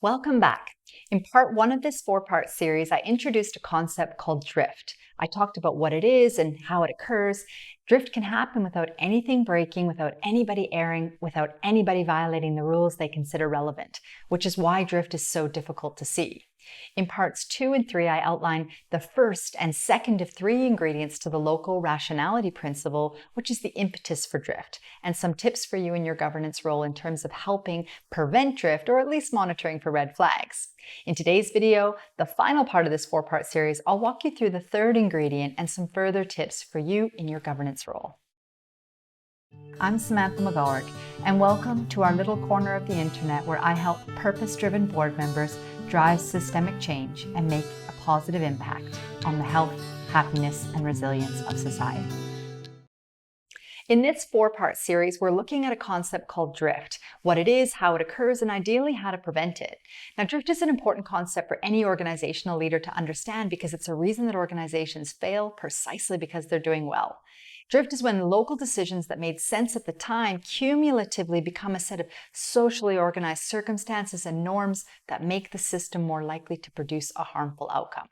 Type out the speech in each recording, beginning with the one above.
Welcome back. In part one of this four-part series, I introduced a concept called drift. I talked about what it is and how it occurs. Drift can happen without anything breaking, without anybody erring, without anybody violating the rules they consider relevant, which is why drift is so difficult to see. In parts 2 and 3, I outline the first and second of 3 ingredients to the local rationality principle, which is the impetus for drift, and some tips for you in your governance role in terms of helping prevent drift or at least monitoring for red flags. In today's video, the final part of this 4-part series, I'll walk you through the third ingredient and some further tips for you in your governance role. I'm Samantha McGolrick, and welcome to our little corner of the internet where I help purpose-driven board members drive systemic change and make a positive impact on the health, happiness, and resilience of society. In this 4-part series, we're looking at a concept called drift, what it is, how it occurs, and ideally how to prevent it. Now, drift is an important concept for any organizational leader to understand because it's a reason that organizations fail precisely because they're doing well. Drift is when local decisions that made sense at the time cumulatively become a set of socially organized circumstances and norms that make the system more likely to produce a harmful outcome.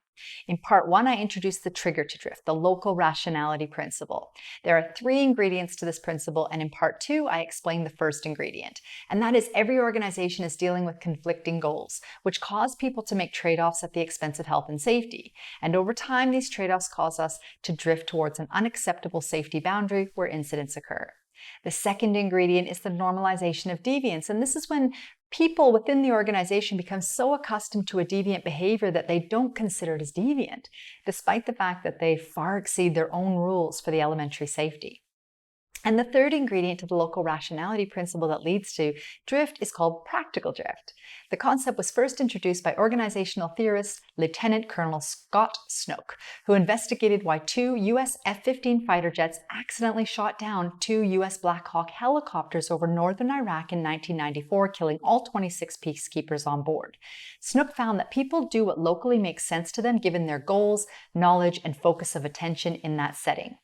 In part 1, I introduced the trigger to drift, the local rationality principle. There are 3 ingredients to this principle, and in part 2, I explain the first ingredient. And that is every organization is dealing with conflicting goals, which cause people to make trade-offs at the expense of health and safety. And over time, these trade-offs cause us to drift towards an unacceptable safety boundary where incidents occur. The second ingredient is the normalization of deviance, and this is when people within the organization become so accustomed to a deviant behavior that they don't consider it as deviant, despite the fact that they far exceed their own rules for the elementary safety. And the third ingredient to the local rationality principle that leads to drift is called practical drift. The concept was first introduced by organizational theorist Lieutenant Colonel Scott Snook, who investigated why 2 U.S. F-15 fighter jets accidentally shot down 2 U.S. Black Hawk helicopters over northern Iraq in 1994, killing all 26 peacekeepers on board. Snook found that people do what locally makes sense to them given their goals, knowledge, and focus of attention in that setting.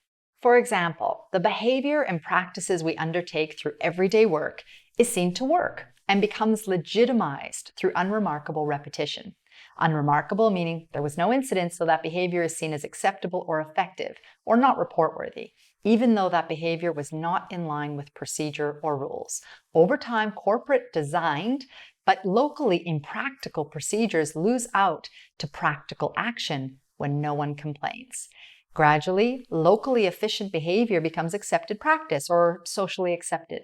For example, the behavior and practices we undertake through everyday work is seen to work and becomes legitimized through unremarkable repetition. Unremarkable meaning there was no incident, so that behavior is seen as acceptable or effective, or not report-worthy, even though that behavior was not in line with procedure or rules. Over time, corporate designed but locally impractical procedures lose out to practical action when no one complains. Gradually, locally efficient behavior becomes accepted practice or socially accepted.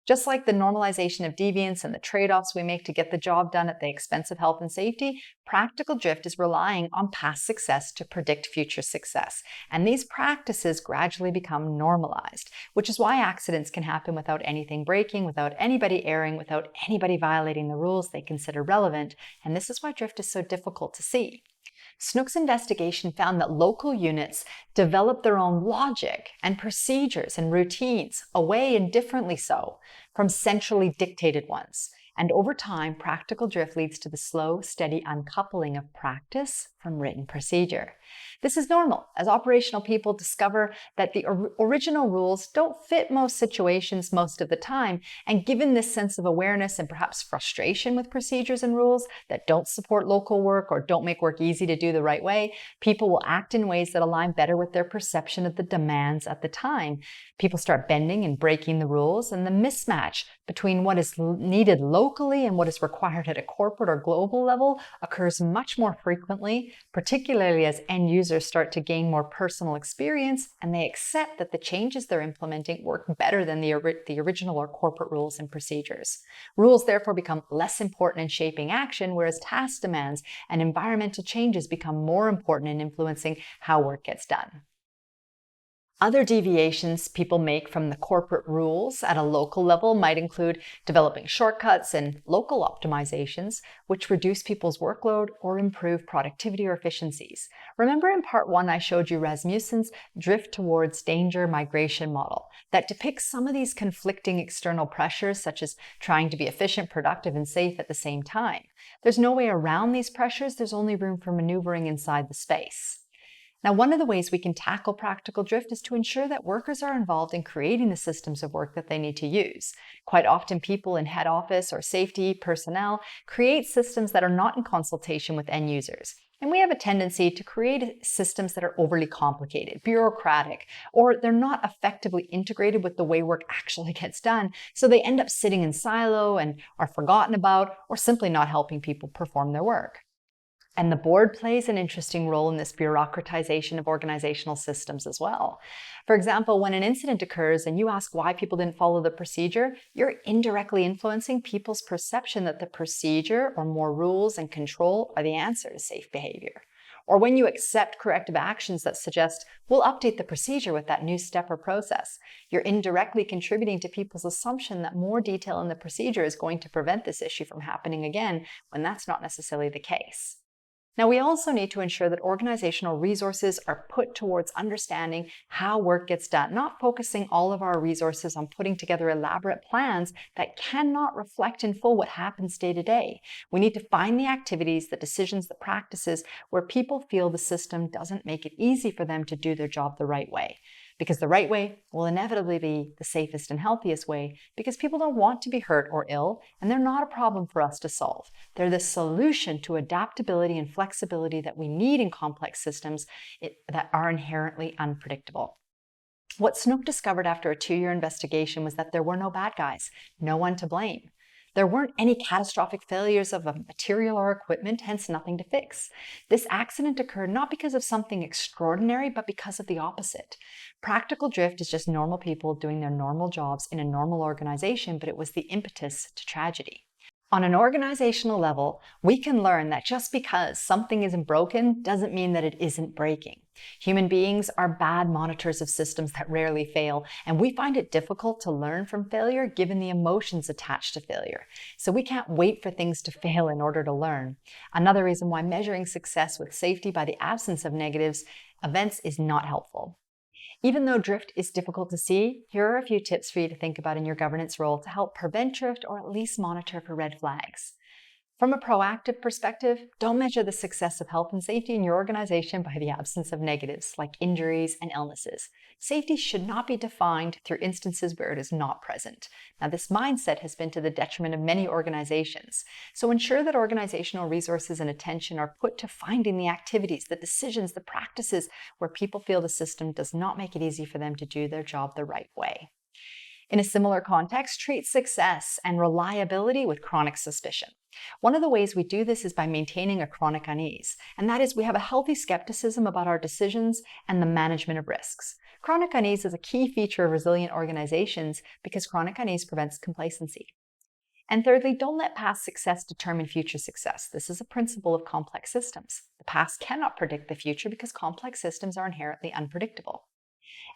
Just like the normalization of deviance and the trade-offs we make to get the job done at the expense of health and safety, practical drift is relying on past success to predict future success. And these practices gradually become normalized, which is why accidents can happen without anything breaking, without anybody erring, without anybody violating the rules they consider relevant. And this is why drift is so difficult to see. Snook's investigation found that local units develop their own logic and procedures and routines, away and differently so, from centrally dictated ones. And over time, practical drift leads to the slow, steady uncoupling of practice from written procedure. This is normal, as operational people discover that the original rules don't fit most situations most of the time, and given this sense of awareness and perhaps frustration with procedures and rules that don't support local work or don't make work easy to do the right way, people will act in ways that align better with their perception of the demands at the time. People start bending and breaking the rules, and the mismatch between what is needed locally and what is required at a corporate or global level occurs much more frequently, particularly as end users start to gain more personal experience and they accept that the changes they're implementing work better than the original or corporate rules and procedures. Rules therefore become less important in shaping action, whereas task demands and environmental changes become more important in influencing how work gets done. Other deviations people make from the corporate rules at a local level might include developing shortcuts and local optimizations, which reduce people's workload or improve productivity or efficiencies. Remember in part 1, I showed you Rasmussen's drift towards danger migration model that depicts some of these conflicting external pressures, such as trying to be efficient, productive, and safe at the same time. There's no way around these pressures. There's only room for maneuvering inside the space. Now, one of the ways we can tackle practical drift is to ensure that workers are involved in creating the systems of work that they need to use. Quite often, people in head office or safety personnel create systems that are not in consultation with end users. And we have a tendency to create systems that are overly complicated, bureaucratic, or they're not effectively integrated with the way work actually gets done, so they end up sitting in silo and are forgotten about, or simply not helping people perform their work. And the board plays an interesting role in this bureaucratization of organizational systems as well. For example, when an incident occurs and you ask why people didn't follow the procedure, you're indirectly influencing people's perception that the procedure or more rules and control are the answer to safe behavior. Or when you accept corrective actions that suggest, we'll update the procedure with that new step or process, you're indirectly contributing to people's assumption that more detail in the procedure is going to prevent this issue from happening again, when that's not necessarily the case. Now, we also need to ensure that organizational resources are put towards understanding how work gets done, not focusing all of our resources on putting together elaborate plans that cannot reflect in full what happens day to day. We need to find the activities, the decisions, the practices where people feel the system doesn't make it easy for them to do their job the right way. Because the right way will inevitably be the safest and healthiest way, because people don't want to be hurt or ill, and they're not a problem for us to solve. They're the solution to adaptability and flexibility that we need in complex systems that are inherently unpredictable. What Snook discovered after a 2-year investigation was that there were no bad guys, no one to blame. There weren't any catastrophic failures of a material or equipment, hence nothing to fix. This accident occurred not because of something extraordinary, but because of the opposite. Practical drift is just normal people doing their normal jobs in a normal organization, but it was the impetus to tragedy. On an organizational level, we can learn that just because something isn't broken doesn't mean that it isn't breaking. Human beings are bad monitors of systems that rarely fail, and we find it difficult to learn from failure given the emotions attached to failure. So we can't wait for things to fail in order to learn. Another reason why measuring success with safety by the absence of negatives events is not helpful. Even though drift is difficult to see, here are a few tips for you to think about in your governance role to help prevent drift or at least monitor for red flags. From a proactive perspective, don't measure the success of health and safety in your organization by the absence of negatives like injuries and illnesses. Safety should not be defined through instances where it is not present. Now, this mindset has been to the detriment of many organizations. So ensure that organizational resources and attention are put to finding the activities, the decisions, the practices where people feel the system does not make it easy for them to do their job the right way. In a similar context, treat success and reliability with chronic suspicion. One of the ways we do this is by maintaining a chronic unease, and that is we have a healthy skepticism about our decisions and the management of risks. Chronic unease is a key feature of resilient organizations because chronic unease prevents complacency. And thirdly, don't let past success determine future success. This is a principle of complex systems. The past cannot predict the future because complex systems are inherently unpredictable.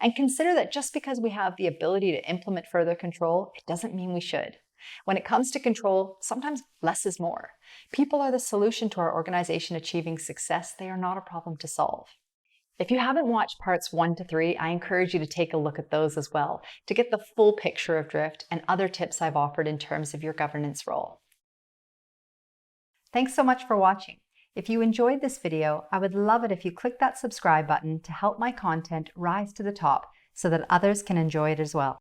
And consider that just because we have the ability to implement further control, it doesn't mean we should. When it comes to control, sometimes less is more. People are the solution to our organization achieving success. They are not a problem to solve. If you haven't watched parts 1 to 3, I encourage you to take a look at those as well to get the full picture of drift and other tips I've offered in terms of your governance role. Thanks so much for watching. If you enjoyed this video, I would love it if you click that subscribe button to help my content rise to the top so that others can enjoy it as well.